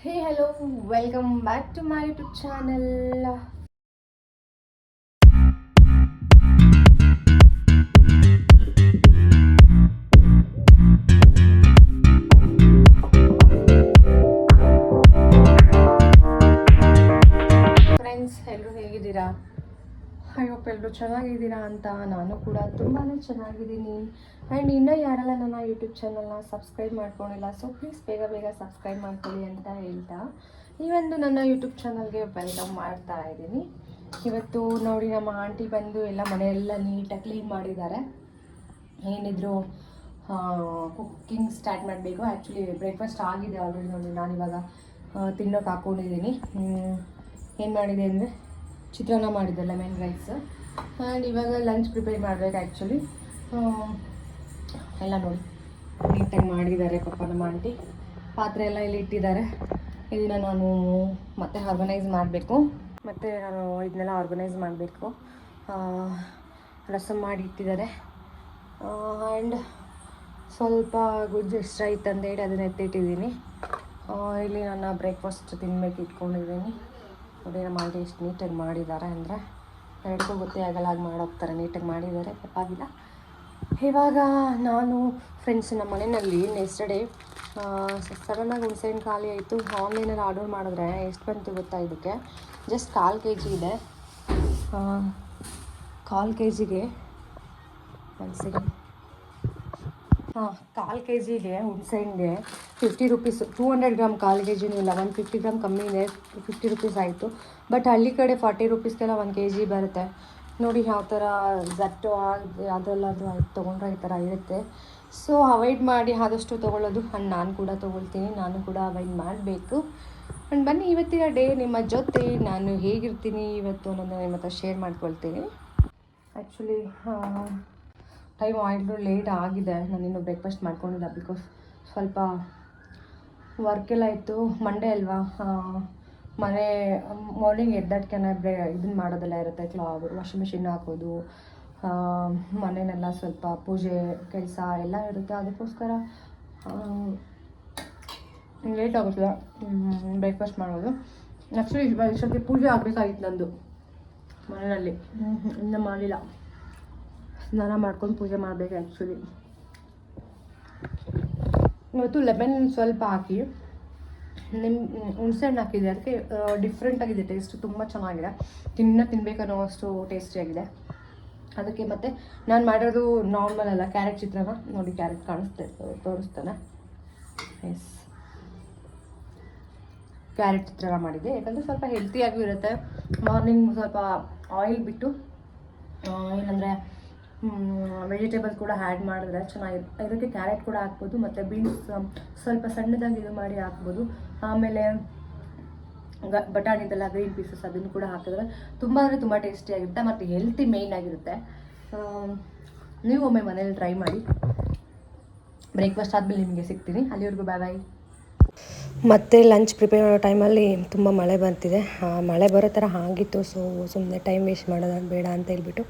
Hey, hello, welcome back to my YouTube channel. Friends ಎಲ್ಲರೂ ಹೇಗಿದ್ದೀರಾ? I hope ಎಲ್ಲರೂ ಚೆನ್ನಾಗಿದ್ದೀರಾ ಅಂತ. ನಾನು ಕೂಡ ತುಂಬಾ ಚೆನ್ನಾಗಿದ್ದೀನಿ. ಆ್ಯಂಡ್ ಇನ್ನೂ ಯಾರೆಲ್ಲ ನನ್ನ ಯೂಟ್ಯೂಬ್ ಚಾನಲ್ನ ಸಬ್ಸ್ಕ್ರೈಬ್ ಮಾಡ್ಕೊಂಡಿಲ್ಲ, ಸೊ ಪ್ಲೀಸ್ ಬೇಗ ಬೇಗ ಸಬ್ಸ್ಕ್ರೈಬ್ ಮಾಡ್ಕೊಳ್ಳಿ ಅಂತ ಹೇಳ್ತಾ ಈ ಒಂದು ನನ್ನ ಯೂಟ್ಯೂಬ್ ಚಾನಲ್ಗೆ ವೆಲ್ಕಮ್ ಮಾಡ್ತಾ ಇದ್ದೀನಿ. ಇವತ್ತು ನೋಡಿ ನಮ್ಮ ಆಂಟಿ ಬಂದು ಎಲ್ಲ ಮನೆಯೆಲ್ಲ ನೀಟಾಗಿ ಕ್ಲೀನ್ ಮಾಡಿದ್ದಾರೆ. ಏನಿದ್ರು ಕುಕ್ಕಿಂಗ್ ಸ್ಟಾರ್ಟ್ ಮಾಡಬೇಕು. ಆ್ಯಕ್ಚುಲಿ ಬ್ರೇಕ್ಫಾಸ್ಟ್ ಆಗಿದೆ ಆಲ್ರೆಡಿ. ನೋಡಿ ನಾನಿವಾಗ ತಿನ್ನೋಕೆ ಹಾಕ್ಕೊಂಡಿದ್ದೀನಿ. ಏನು ಮಾಡಿದೆ ಅಂದರೆ ಚಿತ್ರಾನ್ನ ಮಾಡಿದ್ದೆ, ಲೆಮನ್ ರೈಸ್. ಆ್ಯಂಡ್ ಇವಾಗ ಲಂಚ್ ಪ್ರಿಪೇರ್ ಮಾಡಬೇಕು. ಆ್ಯಕ್ಚುಲಿ ಎಲ್ಲ ನೋಡಿ ನೀಟಾಗಿ ಮಾಡಿದ್ದಾರೆ ಪಾಪ ನಮ್ಮ ಆಂಟಿ. ಪಾತ್ರೆ ಎಲ್ಲ ಇಲ್ಲಿ ಇಟ್ಟಿದ್ದಾರೆ. ಇದನ್ನು ನಾನು ಮತ್ತೆ ಆರ್ಗನೈಸ್ ಮಾಡಬೇಕು. ಮತ್ತು ನಾನು ಇದನ್ನೆಲ್ಲ ಆರ್ಗನೈಸ್ ಮಾಡಬೇಕು. ರಸಮ್ ಮಾಡಿ ಇಟ್ಟಿದ್ದಾರೆ. ಆ್ಯಂಡ್ ಸ್ವಲ್ಪ ಗುಜ್ಜು ಎಕ್ಸ್ಟ್ರಾ ಇತ್ತಂದೇಳಿ ಅದನ್ನ ಎತ್ತಿಟ್ಟಿದ್ದೀನಿ. ಇಲ್ಲಿ ನನ್ನ ಬ್ರೇಕ್ಫಾಸ್ಟ್ ತಿನ್ಬೇಕು ಇಟ್ಕೊಂಡಿದ್ದೀನಿ. ನೋಡಿ ನಮ್ಮ ಆಂಟಿ ಎಷ್ಟು ನೀಟಾಗಿ ಮಾಡಿದ್ದಾರೆ ಅಂದರೆ ಎರಡಕ್ಕೂ ಗೊತ್ತೇ ಆಗಲ್ಲ, ಹಾಗೆ ಮಾಡೋಗ್ತಾರೆ. ನೀಟಾಗಿ ಮಾಡಿದ್ದಾರೆ, ತಪ್ಪಾಗಿಲ್ಲ. ಇವಾಗ ನಾನು ಫ್ರೆಂಡ್ಸ್ ನಮ್ಮ ಮನೆಯಲ್ಲಿ ನೆಕ್ಸ್ಟ್ ಡೇ ಸಡನ್ನಾಗಿ ಹುಣಸೆಹಣ್ಣು ಖಾಲಿ ಆಯಿತು. ಆನ್ಲೈನಲ್ಲಿ ಆರ್ಡರ್ ಮಾಡಿದ್ರೆ ಎಷ್ಟು ಬಂತು ಗೊತ್ತಾ? ಇದಕ್ಕೆ ಜಸ್ಟ್ 1/4 kg ಇದೆ. 1/4 kgಗೆ 1/4 kgಗೆ ಹುಣಸೆಹಣ್ಣಿಗೆ 50 ರೂಪೀಸ್. 200 ಗ್ರಾಮ್ 1/4 kgನೂ ಇಲ್ಲ, 150 ಗ್ರಾಮ್ ಕಮ್ಮಿ ಇದೆ, 50 ರೂಪೀಸ್ ಆಯಿತು. ಬಟ್ ಹಳ್ಳಿ ಕಡೆ 40 ರೂಪೀಸ್ಗೆಲ್ಲ 1 kg ಬರುತ್ತೆ. ನೋಡಿ ಯಾವ ಥರ ಜಟ್ಟು ಅದೆಲ್ಲ ತೊಗೊಂಡ್ರೆ ಈ ಥರ ಇರುತ್ತೆ. ಸೊ ಅವಾಯ್ಡ್ ಮಾಡಿ ಆದಷ್ಟು ತೊಗೊಳ್ಳೋದು. ಆ್ಯಂಡ್ ನಾನು ಕೂಡ ತೊಗೊಳ್ತೀನಿ, ನಾನು ಕೂಡ ಅವಾಯ್ಡ್ ಮಾಡಬೇಕು. ಆ್ಯಂಡ್ ಬನ್ನಿ ಇವತ್ತಿನ ಡೇ ನಿಮ್ಮ ಜೊತೆ ನಾನು ಹೇಗಿರ್ತೀನಿ ಇವತ್ತು ಅನ್ನೋದನ್ನ ನಿಮ್ಮ ಹತ್ರ ಶೇರ್ ಮಾಡ್ಕೊಳ್ತೀನಿ. ಆ್ಯಕ್ಚುಲಿ ಟೈಮ್ ಆಯಿತು, ಲೇಟ್ ಆಗಿದೆ. ನಾನಿನ್ನು ಬ್ರೇಕ್ಫಾಸ್ಟ್ ಮಾಡ್ಕೊಂಡಿಲ್ಲ, ಬಿಕಾಸ್ ಸ್ವಲ್ಪ ವರ್ಕೆಲ್ಲ ಇತ್ತು. ಮಂಡೇ ಅಲ್ವಾ, ಮನೆ ಮಾರ್ನಿಂಗ್ ಎದ್ದಟ್ಕೆನೆ ಇದನ್ನು ಮಾಡೋದೆಲ್ಲ ಇರುತ್ತೆ. ವಾಷಿಂಗ್ ಮಿಷಿನ್ ಹಾಕೋದು, ಮನೆಯೆಲ್ಲ ಸ್ವಲ್ಪ ಪೂಜೆ ಕೆಲಸ ಎಲ್ಲ ಇರುತ್ತೆ. ಅದಕ್ಕೋಸ್ಕರ ಲೇಟ್ ಆಗುತ್ತೆ ಬ್ರೇಕ್ಫಾಸ್ಟ್ ಮಾಡೋದು. ಆ್ಯಕ್ಚುಲಿ ಇಷ್ಟೊತ್ತಿಗೆ ಪೂಜೆ ಆಗಬೇಕಾಗಿತ್ತು ನಂದು ಮನೆಯಲ್ಲಿ, ಇನ್ನೂ ಮಾಡಿಲ್ಲ. ಸ್ನಾನ ಮಾಡ್ಕೊಂಡು ಪೂಜೆ ಮಾಡಬೇಕು. ಆ್ಯಕ್ಚುಲಿ ಇವತ್ತು ಲೆಮನ್ ಸ್ವಲ್ಪ ಹಾಕಿ ಹುಣಸೆಹಣ್ಣು ಹಾಕಿದೆ, ಅದಕ್ಕೆ ಡಿಫ್ರೆಂಟಾಗಿದೆ ಟೇಸ್ಟ್, ತುಂಬ ಚೆನ್ನಾಗಿದೆ. ತಿನ್ನಬೇಕನ್ನೋ ಅಷ್ಟು ಟೇಸ್ಟಿಯಾಗಿದೆ. ಅದಕ್ಕೆ ಮತ್ತು ನಾನು ಮಾಡೋದು ನಾರ್ಮಲ್ ಅಲ್ಲ, ಕ್ಯಾರೆಟ್ ಚಿತ್ರಾನ್ನ. ನೋಡಿ ಕ್ಯಾರೆಟ್ ತೋರಿಸ್ತಾನೆ. ಎಸ್, ಕ್ಯಾರೆಟ್ ಚಿತ್ರಾನ್ನ ಮಾಡಿದ್ದೆ. ಯಾಕಂದರೆ ಸ್ವಲ್ಪ ಹೆಲ್ತಿಯಾಗೂ ಇರುತ್ತೆ. ಮಾರ್ನಿಂಗ್ ಸ್ವಲ್ಪ ಆಯಿಲ್ ಬಿಟ್ಟು ಏನಂದರೆ ವೆಜಿಟೇಬಲ್ಸ್ ಕೂಡ ಆ್ಯಡ್ ಮಾಡಿದ್ರೆ ಚೆನ್ನಾಗಿರುತ್ತೆ. ಇದಕ್ಕೆ ಕ್ಯಾರೆಟ್ ಕೂಡ ಹಾಕ್ಬೋದು, ಮತ್ತು ಬೀನ್ಸ್ ಸ್ವಲ್ಪ ಸಣ್ಣದಾಗಿ ಇದು ಮಾಡಿ ಹಾಕ್ಬೋದು. ಆಮೇಲೆ ಬಟಾಣಿದೆಲ್ಲ ಗ್ರೀನ್ ಪೀಸಸ್ ಅದನ್ನು ಕೂಡ ಹಾಕಿದ್ರೆ ತುಂಬ ಅಂದರೆ ತುಂಬ ಟೇಸ್ಟಿಯಾಗಿರುತ್ತೆ ಮತ್ತು ಹೆಲ್ತಿ ಮೇಯ್ನ್ ಆಗಿರುತ್ತೆ. ನೀವು ಒಮ್ಮೆ ಮನೇಲಿ ಟ್ರೈ ಮಾಡಿ. ಬ್ರೇಕ್ಫಾಸ್ಟ್ ಆದಮೇಲೆ ನಿಮಗೆ ಸಿಗ್ತೀನಿ. ಅಲ್ಲಿವರೆಗೂ ಬಾಯ್ ಬಾಯ್. ಮತ್ತು ಲಂಚ್ ಪ್ರಿಪೇರ್ ಮಾಡೋ ಟೈಮಲ್ಲಿ ತುಂಬ ಮಳೆ ಬರ್ತಿದೆ. ಮಳೆ ಬರೋ ಥರ ಆಗಿತ್ತು. ಸೊ ಸುಮ್ಮನೆ ಟೈಮ್ ವೇಸ್ಟ್ ಮಾಡೋದು ಬೇಡ ಅಂತ ಹೇಳ್ಬಿಟ್ಟು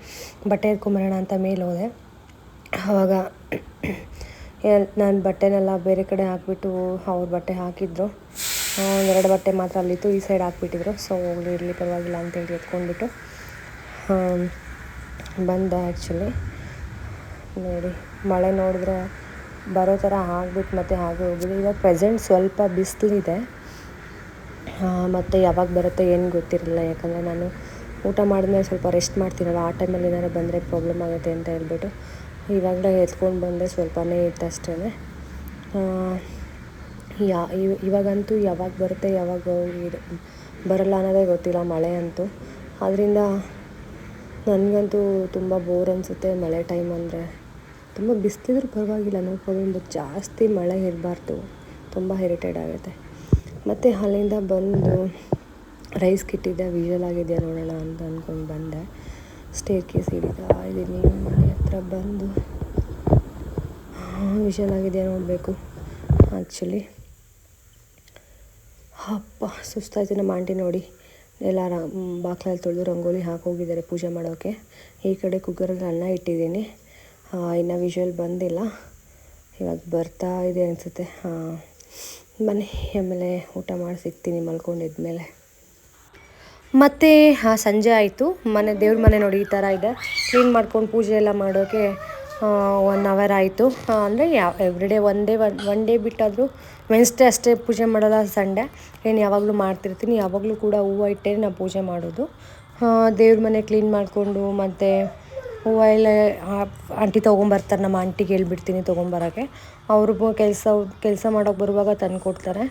ಬಟ್ಟೆ ಎತ್ಕೊಂಬರೋಣ ಅಂತ ಮೇಲೆ ಹೋದೆ. ಆವಾಗ ನಾನು ಬಟ್ಟೆನೆಲ್ಲ ಬೇರೆ ಕಡೆ ಹಾಕ್ಬಿಟ್ಟು ಅವ್ರ ಬಟ್ಟೆ ಹಾಕಿದ್ರು. 1-2 ಬಟ್ಟೆ ಮಾತ್ರ ಅಲ್ಲಿತ್ತು, ಈ ಸೈಡ್ ಹಾಕ್ಬಿಟ್ಟಿದ್ರು. ಸೊ ಇರಲಿ ಪರವಾಗಿಲ್ಲ ಅಂತೇಳಿ ಎತ್ಕೊಂಡ್ಬಿಟ್ಟು ಬಂದೆ. ಆ್ಯಕ್ಚುಲಿ ನೋಡಿ ಮಳೆ ನೋಡಿದ್ರೆ ಬರೋ ಥರ ಆಗ್ಬಿಟ್ಟು ಮತ್ತೆ ಹಾಗೆ ಹೋಗಿದೆ. ಇವಾಗ ಪ್ರೆಸೆಂಟ್ ಸ್ವಲ್ಪ ಬಿಸಿಲಿದೆ, ಮತ್ತು ಯಾವಾಗ ಬರುತ್ತೆ ಏನು ಗೊತ್ತಿರಲಿಲ್ಲ. ಯಾಕಂದರೆ ನಾನು ಊಟ ಮಾಡಿದ್ಮೇಲೆ ಸ್ವಲ್ಪ ರೆಸ್ಟ್ ಮಾಡ್ತೀನಲ್ಲ, ಆ ಟೈಮಲ್ಲಿ ಏನಾದ್ರು ಬಂದರೆ ಪ್ರಾಬ್ಲಮ್ ಆಗುತ್ತೆ ಅಂತ ಹೇಳ್ಬಿಟ್ಟು ಇವಾಗಲೇ ಎತ್ಕೊಂಡು ಬಂದೆ. ಸ್ವಲ್ಪನೇ ಇತ್ತು ಅಷ್ಟೇ. ಇವಾಗಂತೂ ಯಾವಾಗ ಬರುತ್ತೆ ಯಾವಾಗ ಬರಲ್ಲ ಅನ್ನೋದೇ ಗೊತ್ತಿಲ್ಲ ಮಳೆ ಅಂತೂ. ಆದ್ದರಿಂದ ನನಗಂತೂ ತುಂಬ ಬೋರ್ ಅನಿಸುತ್ತೆ ಮಳೆ ಟೈಮ್ ಅಂದರೆ. ತುಂಬ ಬಿಸಿಲಿದ್ರೂ ಪರವಾಗಿಲ್ಲ, ನೋಡ್ಬೋದು, ಬಟ್ ಜಾಸ್ತಿ ಮಳೆ ಇರಬಾರ್ದು, ತುಂಬ ಇರಿಟೇಟ್ ಆಗುತ್ತೆ. ಮತ್ತು ಅಲ್ಲಿಂದ ಬಂದು ರೈಸ್ ಕಿಟ್ಟಿದ್ದೆ, ವಿಷಲ್ ಆಗಿದೆಯಾ ನೋಡೋಣ ಅಂತ ಅಂದ್ಕೊಂಡು ಬಂದೆ. ಸ್ಟೇರ್ ಕೇಸ್ ಇದ್ದೀನಿ, ಮನೆ ಹತ್ರ ಬಂದು ವಿಷಲ್ ಆಗಿದೆಯಾ ನೋಡಬೇಕು. ಆ್ಯಕ್ಚುಲಿ ಅಪ್ಪ ಸುಸ್ತಾಯ್ತು. ನಮ್ಮ ಆಂಟಿ ನೋಡಿ ಎಲ್ಲ ಬಾಕ್ಲಲ್ಲಿ ತೊಳೆದು ರಂಗೋಲಿ ಹಾಕೋಗಿದ್ದಾರೆ ಪೂಜೆ ಮಾಡೋಕ್ಕೆ. ಈ ಕಡೆ ಕುಕ್ಕರಲ್ಲಿ ಅನ್ನ ಇಟ್ಟಿದ್ದೀನಿ, ಇನ್ನು ವಿಷಲ್ ಬಂದಿಲ್ಲ, ಇವಾಗ ಬರ್ತಾ ಇದೆ ಅನಿಸುತ್ತೆ. ಬನ್ನಿ ಆಮೇಲೆ ಊಟ ಮಾಡಿ ಸಿಗ್ತೀನಿ ಮಲ್ಕೊಂಡಿದ್ಮೇಲೆ. ಮತ್ತು ಸಂಜೆ ಆಯಿತು. ದೇವ್ರ ಮನೆ ನೋಡಿ ಈ ಥರ ಇದೆ. ಕ್ಲೀನ್ ಮಾಡ್ಕೊಂಡು ಪೂಜೆ ಎಲ್ಲ ಮಾಡೋಕ್ಕೆ 1 ಅವರ್ ಆಯಿತು. ಅಂದರೆ ಎವ್ರಿಡೇ ಒನ್ ಡೇ ಬಿಟ್ಟಾದರೂ ವೆನ್ಸ್ಡೇ ಅಷ್ಟೇ ಪೂಜೆ ಮಾಡೋಲ್ಲ, ಸಂಡೇ ಏನು ಯಾವಾಗಲೂ ಮಾಡ್ತಿರ್ತೀನಿ. ಯಾವಾಗಲೂ ಕೂಡ ಹೂವು ಇಟ್ಟೇ ನಾನು ಪೂಜೆ ಮಾಡೋದು. ದೇವ್ರ ಮನೆ ಕ್ಲೀನ್ ಮಾಡಿಕೊಂಡು ಮತ್ತು ಹೂವು ಎಲ್ಲ ಆಂಟಿ ತೊಗೊಂಬರ್ತಾರೆ. ನಮ್ಮ ಆಂಟಿಗೆ ಹೇಳ್ಬಿಡ್ತೀನಿ ತೊಗೊಂಬರೋಕ್ಕೆ. ಅವ್ರಿಗೂ ಕೆಲಸ ಮಾಡೋಕ್ಕೆ ಬರುವಾಗ ತಂದು ಕೊಡ್ತಾರೆ.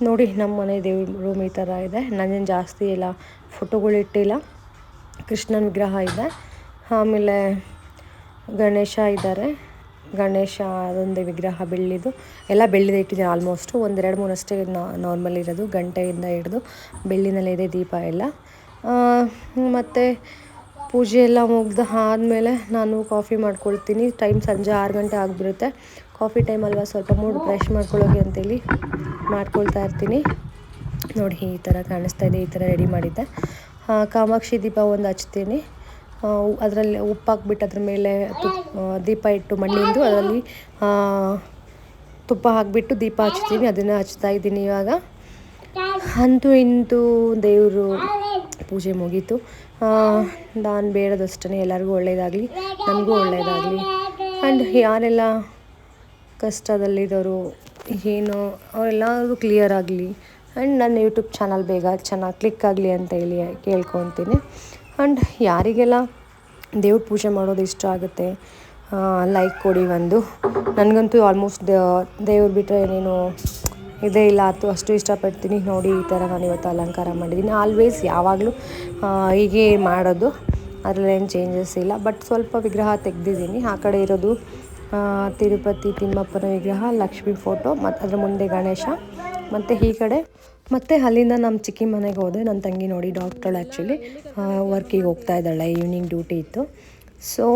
ನೋಡಿ ನಮ್ಮ ಮನೆ ದೇವ್ರ ರೂಮ್ ಈ ಥರ ಇದೆ. ನಾನೇನು ಜಾಸ್ತಿ ಎಲ್ಲ ಫೋಟೋಗಳಿಟ್ಟಿಲ್ಲ. ಕೃಷ್ಣನ ವಿಗ್ರಹ ಇದೆ, ಆಮೇಲೆ ಗಣೇಶ ಇದ್ದಾರೆ. ಗಣೇಶ ಅದೊಂದೇ ವಿಗ್ರಹ ಬೆಳ್ಳಿದು, ಎಲ್ಲ ಬೆಳ್ಳಿದೆ ಇಟ್ಟಿದ್ದೀನಿ. ಆಲ್ಮೋಸ್ಟು 1-2-3 ಅಷ್ಟೇ ನಾರ್ಮಲ್ ಇರೋದು. ಗಂಟೆಯಿಂದ ಹಿಡಿದು ಬೆಳ್ಳಿನಲ್ಲೇ ಇದೆ ದೀಪ ಎಲ್ಲ. ಮತ್ತು ಪೂಜೆ ಎಲ್ಲ ಮುಗ್ದು ಆದಮೇಲೆ ನಾನು ಕಾಫಿ ಮಾಡ್ಕೊಳ್ತೀನಿ. ಟೈಮ್ ಸಂಜೆ 6 ಗಂಟೆ ಆಗಿಬಿಡುತ್ತೆ. ಕಾಫಿ ಟೈಮ್ ಅಲ್ವಾ, ಸ್ವಲ್ಪ ಮೂಡ್ ಫ್ರೆಶ್ ಮಾಡ್ಕೊಳ್ಳೋಕೆ ಅಂತೇಳಿ ಮಾಡ್ಕೊಳ್ತಾ ಇರ್ತೀನಿ. ನೋಡಿ ಈ ಥರ ಕಾಣಿಸ್ತಾ ಇದೆ. ಈ ಥರ ರೆಡಿ ಮಾಡಿದ್ದೆ. ಕಾಮಾಕ್ಷಿ ದೀಪ ಒಂದು ಹಚ್ತೀನಿ. ಅದರಲ್ಲಿ ಉಪ್ಪು ಹಾಕ್ಬಿಟ್ಟು ಅದ್ರ ಮೇಲೆ ದೀಪ ಇಟ್ಟು ಮಣ್ಣಿಂದು ಅದರಲ್ಲಿ ತುಪ್ಪ ಹಾಕಿಬಿಟ್ಟು ದೀಪ ಹಚ್ತೀನಿ. ಅದನ್ನು ಹಚ್ತಾ ಇದ್ದೀನಿ ಇವಾಗ. ಅಂತೂ ಇಂತೂ ದೇವರು ಪೂಜೆ ಮುಗೀತು. ನಾನು ಬೇಡದಷ್ಟೇ ಎಲ್ಲರಿಗೂ ಒಳ್ಳೆಯದಾಗಲಿ, ನಮಗೂ ಒಳ್ಳೆಯದಾಗಲಿ. ಆ್ಯಂಡ್ ಯಾರೆಲ್ಲ ಕಷ್ಟದಲ್ಲಿರೋರು ಏನು ಅವರೆಲ್ಲರೂ ಕ್ಲಿಯರ್ ಆಗಲಿ. ಆ್ಯಂಡ್ ನನ್ನ ಯೂಟ್ಯೂಬ್ ಚಾನಲ್ ಬೇಗ ಚೆನ್ನಾಗಿ ಕ್ಲಿಕ್ ಆಗಲಿ ಅಂತ ಹೇಳಿ ಕೇಳ್ಕೊತೀನಿ. ಆ್ಯಂಡ್ ಯಾರಿಗೆಲ್ಲ ದೇವ್ರ ಪೂಜೆ ಮಾಡೋದು ಇಷ್ಟ ಆಗುತ್ತೆ ಲೈಕ್ ಕೊಡಿ ಒಂದು. ನನಗಂತೂ ಆಲ್ಮೋಸ್ಟ್ ದೇವ್ರು ಬಿಟ್ಟರೆ ಏನೇನು ಇದೇ ಇಲ್ಲ, ಅಷ್ಟು ಇಷ್ಟಪಡ್ತೀನಿ. ನೋಡಿ ಈ ಥರ ನಾನು ಇವತ್ತು ಅಲಂಕಾರ ಮಾಡಿದ್ದೀನಿ. ಆಲ್ವೇಸ್ ಯಾವಾಗಲೂ ಹೀಗೆ ಮಾಡೋದು, ಅದರಲ್ಲೇನು ಚೇಂಜಸ್ ಇಲ್ಲ. ಬಟ್ ಸ್ವಲ್ಪ ವಿಗ್ರಹ ತೆಗೆದಿದ್ದೀನಿ. ಆ ಕಡೆ ಇರೋದು ತಿರುಪತಿ ತಿಮ್ಮಪ್ಪನ ವಿಗ್ರಹ, ಲಕ್ಷ್ಮೀ ಫೋಟೋ, ಮತ್ತು ಅದರ ಮುಂದೆ ಗಣೇಶ. ಮತ್ತು ಈ ಕಡೆ ಮತ್ತು ಅಲ್ಲಿಂದ ನಮ್ಮ ಚಿಕ್ಕಿ ಮನೆಗೆ ಹೋದೆ. ನನ್ನ ತಂಗಿ ನೋಡಿ ಡಾಕ್ಟ್ರಳು ಆ್ಯಕ್ಚುಲಿ ವರ್ಕಿಗೆ ಹೋಗ್ತಾ ಇದ್ದಾಳೆ, ಈವ್ನಿಂಗ್ ಡ್ಯೂಟಿ ಇತ್ತು. ಸೊ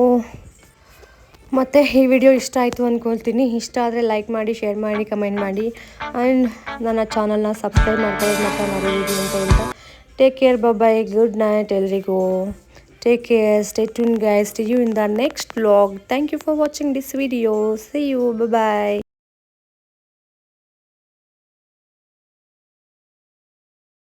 ಮತ್ತು ಈ ವಿಡಿಯೋ ಇಷ್ಟ ಆಯಿತು ಅಂದ್ಕೊಳ್ತೀನಿ. ಇಷ್ಟ ಆದರೆ ಲೈಕ್ ಮಾಡಿ, ಶೇರ್ ಮಾಡಿ, ಕಮೆಂಟ್ ಮಾಡಿ. ಆ್ಯಂಡ್ ನನ್ನ ಚಾನಲ್ನ ಸಬ್ಸ್ಕ್ರೈಬ್ ಮಾಡ್ಕೊಳ್ಳೋದು ಮಾತ್ರ ಮರೆಯಬೇಡಿ ಅಂತ ಹೇಳ್ತಾ ಟೇಕ್ ಕೇರ್, ಬಾಯ್, ಗುಡ್ ನೈಟ್ ಎಲ್ರಿಗೂ. Take care, stay tuned guys, see you in the next vlog. Thank you for watching this video. See you, bye bye.